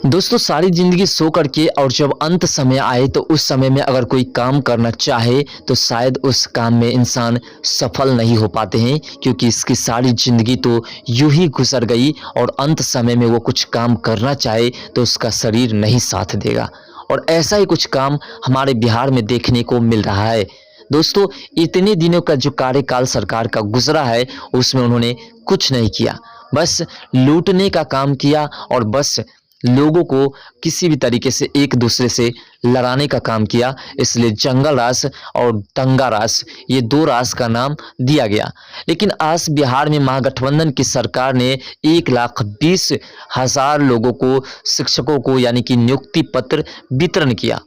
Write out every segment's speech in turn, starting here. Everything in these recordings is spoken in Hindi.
दोस्तों सारी ज़िंदगी सो करके और जब अंत समय आए तो उस समय में अगर कोई काम करना चाहे तो शायद उस काम में इंसान सफल नहीं हो पाते हैं, क्योंकि इसकी सारी ज़िंदगी तो यूं ही गुजर गई और अंत समय में वो कुछ काम करना चाहे तो उसका शरीर नहीं साथ देगा। और ऐसा ही कुछ काम हमारे बिहार में देखने को मिल रहा है। दोस्तों इतने दिनों का जो कार्यकाल सरकार का गुजरा है उसमें उन्होंने कुछ नहीं किया, बस लूटने का काम किया और बस लोगों को किसी भी तरीके से एक दूसरे से लड़ाने का काम किया। इसलिए जंगल राज और दंगा राज, ये दो राज का नाम दिया गया। लेकिन आज बिहार में महागठबंधन की सरकार ने 1,20,000 लोगों को, शिक्षकों को यानी कि नियुक्ति पत्र वितरण किया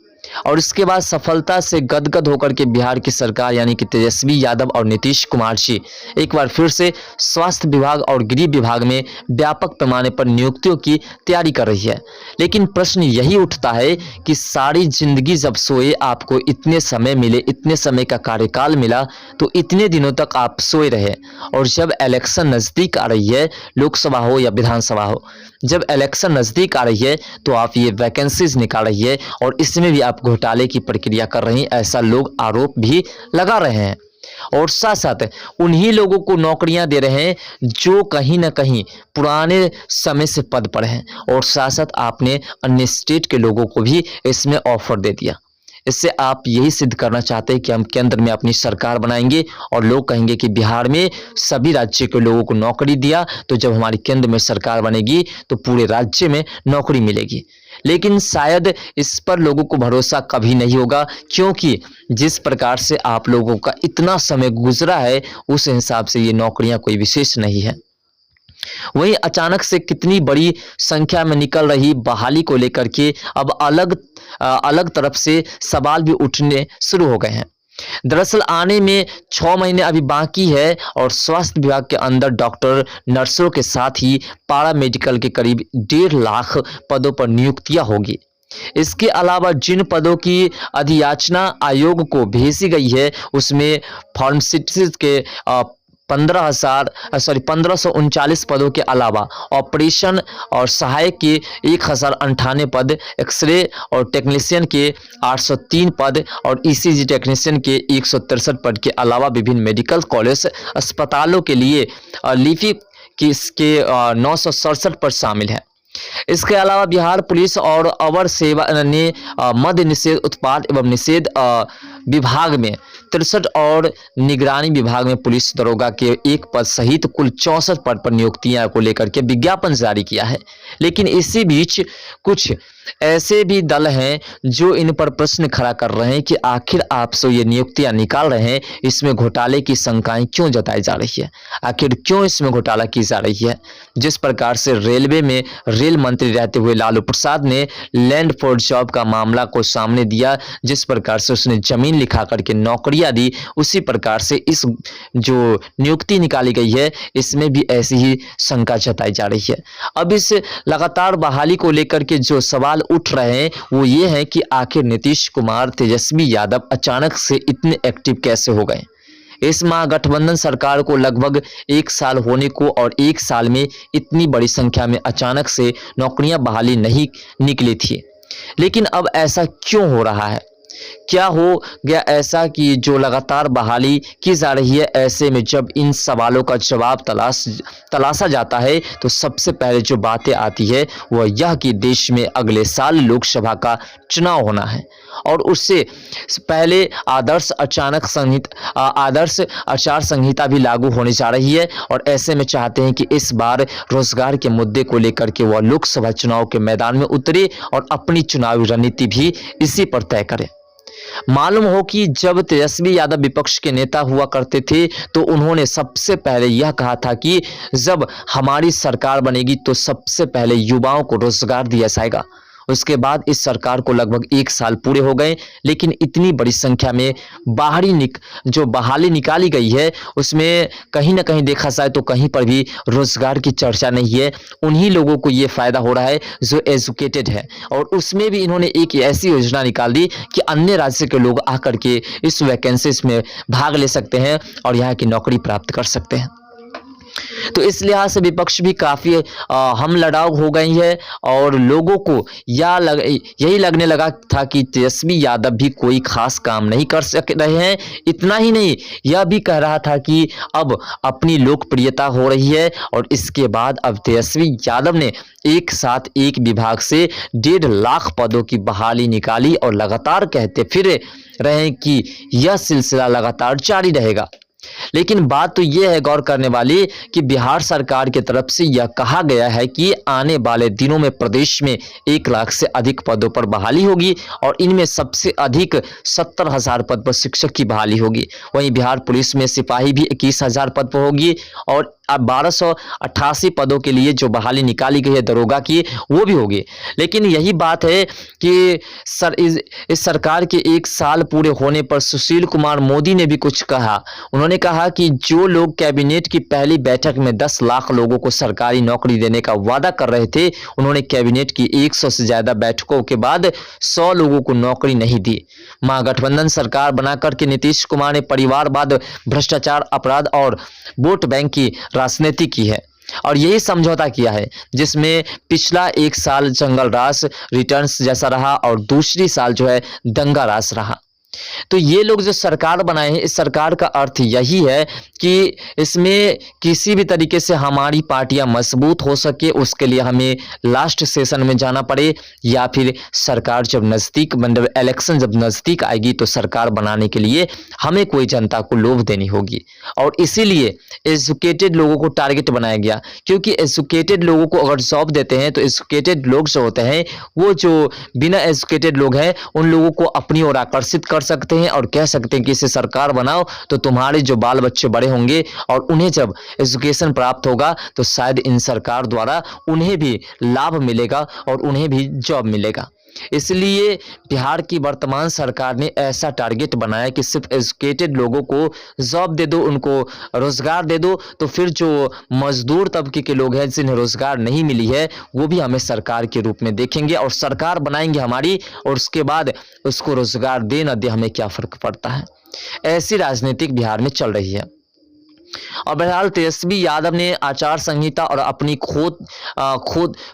और इसके बाद सफलता से गदगद होकर के बिहार की सरकार यानी कि तेजस्वी यादव और नीतीश कुमार जी एक बार फिर से स्वास्थ्य विभाग और गृह विभाग में व्यापक पैमाने पर नियुक्तियों की तैयारी कर रही है। लेकिन प्रश्न यही उठता है कि सारी जिंदगी जब सोए, आपको इतने समय मिले, इतने समय का कार्यकाल मिला, तो इतने दिनों तक आप सोए रहे और जब इलेक्शन नज़दीक आ रही है, लोकसभा हो या विधानसभा हो, जब इलेक्शन नज़दीक आ रही है तो आप ये वैकेंसीज निकाल रही है और इसमें भी आप घोटाले की प्रक्रिया कर रही हैं, ऐसा लोग आरोप भी लगा रहे हैं। और साथ साथ उन्हीं लोगों को नौकरियां दे रहे हैं जो कहीं ना कहीं पुराने समय से पद पर हैं, और साथ साथ आपने अन्य स्टेट के लोगों को भी इसमें ऑफर दे दिया। इससे आप यही सिद्ध करना चाहते हैं कि हम केंद्र में अपनी सरकार बनाएंगे और लोग कहेंगे कि बिहार में सभी राज्य के लोगों को नौकरी दिया, तो जब हमारी केंद्र में सरकार बनेगी तो पूरे राज्य में नौकरी मिलेगी। लेकिन शायद इस पर लोगों को भरोसा कभी नहीं होगा, क्योंकि जिस प्रकार से आप लोगों का इतना समय गुजरा है उस हिसाब से ये नौकरियां कोई विशेष नहीं है। वहीं अचानक से कितनी बड़ी संख्या में निकल रही बहाली को लेकर के अब अलग तरफ से सवाल भी उठने शुरू हो गए हैं। दरअसल आने में 6 महीने अभी बाकी है और स्वास्थ्य विभाग के अंदर डॉक्टर, नर्सों के साथ ही पारा मेडिकल के करीब 1.5 लाख पदों पर नियुक्तियां होगी। इसके अलावा जिन पदों की अधियाचना आयोग को भेजी गई है उसमें फार्मासिस्ट के 1539 पदों के अलावा ऑपरेशन और सहायक के 1098 पद, एक्सरे और टेक्नीशियन के 803 पद और ईसीजी टेक्नीशियन के 163 पद के अलावा विभिन्न मेडिकल कॉलेज अस्पतालों के लिए लीफी की इसके 967 पद शामिल है। इसके अलावा बिहार पुलिस और अवर सेवा ने मद्य निषेध, उत्पाद एवं निषेध विभाग में 63 और निगरानी विभाग में पुलिस दरोगा के 1 पद सहित कुल 64 पद पर नियुक्तियां को लेकर के विज्ञापन जारी किया है। लेकिन इसी बीच कुछ ऐसे भी दल हैं जो इन पर प्रश्न खड़ा कर रहे हैं कि आखिर आप से ये नियुक्तियां निकाल रहे हैं, इसमें घोटाले की शंकाएं क्यों जताई जा रही है, आखिर क्यों इसमें घोटाला की जा रही है। जिस प्रकार से रेलवे में रेल मंत्री रहते हुए लालू प्रसाद ने लैंड फॉर जॉब का मामला को सामने दिया, जिस प्रकार से उसने जमीन लिखा करके नौकरियां दी, उसी प्रकार से इस जो नियुक्ति निकाली गई है इसमें भी ऐसी ही शंका जताई जा रही है। अब इस लगातार बहाली को लेकर के जो सवाल उठ रहे हैं वो ये है कि आखिर नीतीश कुमार, तेजस्वी यादव अचानक से इतने एक्टिव कैसे हो गए। इस महागठबंधन सरकार को लगभग 1 साल होने को और 1 साल में इतनी बड़ी संख्या में अचानक से नौकरियां बहाली नहीं निकली थी। लेकिन अब ऐसा क्यों हो रहा है, क्या हो गया ऐसा कि जो लगातार बहाली की जा रही है, ऐसे में जब इन सवालों का जवाब तलाशा जाता है तो सबसे पहले जो बातें आती है वह यह कि देश में अगले साल लोकसभा का चुनाव होना है और उससे पहले आदर्श आचार संहिता भी लागू होने जा रही है। और ऐसे में चाहते हैं कि इस बार रोजगार के मुद्दे को लेकर के वह लोकसभा चुनाव के मैदान में उतरे और अपनी चुनावी रणनीति भी इसी पर तय करें। मालूम हो कि जब तेजस्वी यादव विपक्ष के नेता हुआ करते थे तो उन्होंने सबसे पहले यह कहा था कि जब हमारी सरकार बनेगी तो सबसे पहले युवाओं को रोजगार दिया जाएगा। उसके बाद इस सरकार को लगभग 1 साल पूरे हो गए, लेकिन इतनी बड़ी संख्या में जो बहाली निकाली गई है उसमें कहीं ना कहीं देखा जाए तो कहीं पर भी रोजगार की चर्चा नहीं है। उन्हीं लोगों को ये फायदा हो रहा है जो एजुकेटेड है, और उसमें भी इन्होंने एक ऐसी योजना निकाल दी कि अन्य राज्य के लोग आकर के इस वैकेंसीज में भाग ले सकते हैं और यहाँ की नौकरी प्राप्त कर सकते हैं। तो इस लिहाज से विपक्ष भी काफ़ी हम लड़ाऊ हो गई है और लोगों को यही लगने लगा था कि तेजस्वी यादव भी कोई खास काम नहीं कर सक रहे हैं। इतना ही नहीं, यह भी कह रहा था कि अब अपनी लोकप्रियता हो रही है और इसके बाद अब तेजस्वी यादव ने एक साथ एक विभाग से 1.5 लाख पदों की बहाली निकाली और लगातार कहते फिर रहे हैं कि यह सिलसिला लगातार जारी रहेगा। लेकिन बात तो यह है गौर करने वाली कि बिहार सरकार की तरफ से यह कहा गया है कि आने वाले दिनों में प्रदेश में 1 लाख से अधिक पदों पर बहाली होगी और इनमें सबसे अधिक 70,000 पद पर शिक्षक की बहाली होगी। वहीं बिहार पुलिस में सिपाही भी 21,000 पद पर होगी और अब 1288 पदों के लिए जो बहाली निकाली गई है दरोगा की, वो भी होगी। लेकिन यही बात है कि इस सरकार के 1 साल पूरे होने पर सुशील कुमार मोदी ने भी कुछ कहा। उन्होंने कहा कि जो लोग कैबिनेट की पहली बैठक में 10 लाख लोगों को सरकारी नौकरी देने का वादा कर रहे थे, उन्होंने कैबिनेट की 100 से ज्यादा बैठकों के बाद 100 लोगों को नौकरी नहीं दी। महागठबंधन सरकार बनाकर के नीतीश कुमार ने परिवारवाद, भ्रष्टाचार, अपराध और वोट बैंक की राजनीति की है और यही समझौता किया है, जिसमें पिछला 1 साल जंगल राज रिटर्न्स जैसा रहा और दूसरी साल जो है दंगा राज रहा। तो ये लोग जो सरकार बनाए हैं, इस सरकार का अर्थ यही है कि इसमें किसी भी तरीके से हमारी पार्टियां मजबूत हो सके, उसके लिए हमें लास्ट सेशन में जाना पड़े या फिर सरकार जब नज़दीक मतलब इलेक्शन जब नज़दीक आएगी तो सरकार बनाने के लिए हमें कोई जनता को लोभ देनी होगी। और इसीलिए एजुकेटेड लोगों को टारगेट बनाया गया, क्योंकि एजुकेटेड लोगों को अगर जॉब देते हैं तो एजुकेटेड लोग जो होते हैं वो जो बिना एजुकेटेड लोग हैं उन लोगों को अपनी ओर आकर्षित कर सकते हैं और कह सकते हैं कि इसे सरकार बनाओ तो तुम्हारे जो बाल बच्चे बड़े होंगे और उन्हें जब एजुकेशन प्राप्त होगा तो शायद इन सरकार द्वारा उन्हें भी लाभ मिलेगा और उन्हें भी जॉब मिलेगा। इसलिए बिहार की वर्तमान सरकार ने ऐसा टारगेट बनाया कि सिर्फ एजुकेटेड लोगों को जॉब दे दो, उनको रोजगार दे दो, तो फिर जो मजदूर तबके के लोग हैं जिन्हें रोजगार नहीं मिली है वो भी हमें सरकार के रूप में देखेंगे और सरकार बनाएंगे हमारी, और उसके बाद उसको रोजगार दे न दे हमें क्या फर्क पड़ता है। ऐसी राजनीतिक बिहार में चल रही है। और बहरहाल तेजस्वी यादव ने आचार संहिता और अपनी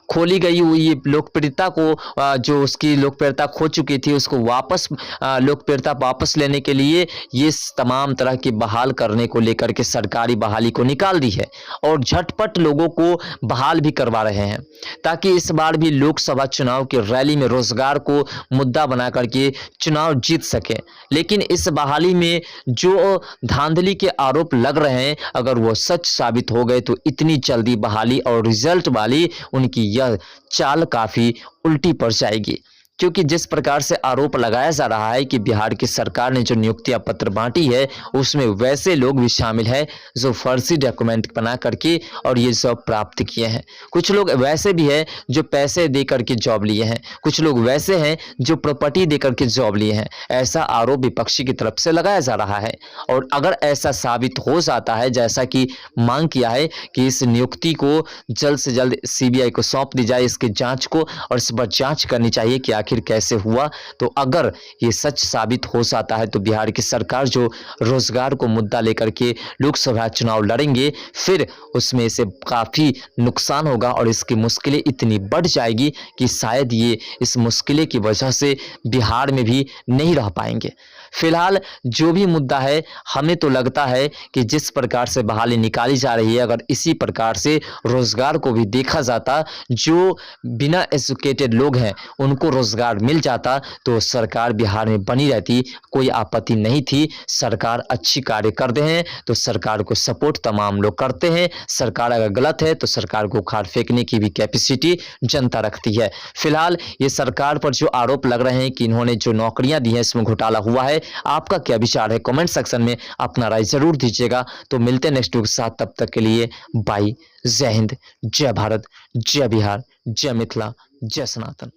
खोली गई हुई लोकप्रियता को, जो उसकी लोकप्रियता खो चुकी थी, उसको वापस लोकप्रियता वापस लेने के लिए ये तमाम तरह की बहाल करने को लेकर के सरकारी बहाली को निकाल दी है और झटपट लोगों को बहाल भी करवा रहे हैं ताकि इस बार भी लोकसभा चुनाव की रैली में रोजगार को मुद्दा बना करके चुनाव जीत सके। लेकिन इस बहाली में जो धांधली के आरोप लग रहे हैं, अगर वो सच साबित हो गए तो इतनी जल्दी बहाली और रिजल्ट वाली उनकी यह चाल काफी उल्टी पड़ जाएगी, क्योंकि जिस प्रकार से आरोप लगाया जा रहा है कि बिहार की सरकार ने जो नियुक्तियां पत्र बांटी है उसमें वैसे लोग भी शामिल है जो फर्जी डॉक्यूमेंट बना करके और ये जॉब प्राप्त किए हैं। कुछ लोग वैसे भी हैं जो पैसे दे करके जॉब लिए हैं, कुछ लोग वैसे हैं जो प्रॉपर्टी दे करके जॉब लिए हैं। ऐसा आरोप विपक्षी की तरफ से लगाया जा रहा है और अगर ऐसा साबित हो जाता है, जैसा कि मांग किया है कि इस नियुक्ति को जल्द से जल्द सीबीआई को सौंप दी जाए, इसकी जाँच को, और इस पर जाँच करनी चाहिए कि आखिर कैसे हुआ। तो अगर ये सच साबित हो जाता है तो बिहार की सरकार जो रोजगार को मुद्दा लेकर के लोकसभा चुनाव लड़ेंगे, फिर उसमें से काफी नुकसान होगा और इसकी मुश्किलें इतनी बढ़ जाएगी कि शायद ये इस मुश्किलें की वजह से बिहार में भी नहीं रह पाएंगे। फिलहाल जो भी मुद्दा है, हमें तो लगता है कि जिस प्रकार से बहाली निकाली जा रही है, अगर इसी प्रकार से रोजगार को भी देखा जाता, जो बिना एजुकेटेड लोग हैं उनको रोजगार मिल जाता तो सरकार बिहार में बनी रहती, कोई आपत्ति नहीं थी। सरकार अच्छी कार्य करते हैं तो सरकार को सपोर्ट तमाम लोग करते हैं, सरकार अगर गलत है तो सरकार को उखाड़ फेंकने की भी कैपेसिटी जनता रखती है। फिलहाल ये सरकार पर जो आरोप लग रहे हैं कि इन्होंने जो नौकरियां दी हैं इसमें घोटाला हुआ है, आपका क्या विचार है? कमेंट सेक्शन में अपना राय जरूर दीजिएगा। तो मिलते हैं नेक्स्ट वीडियो के साथ, तब तक के लिए बाय। जय हिंद, जय भारत, जय बिहार, जय मिथिला, जय सनातन।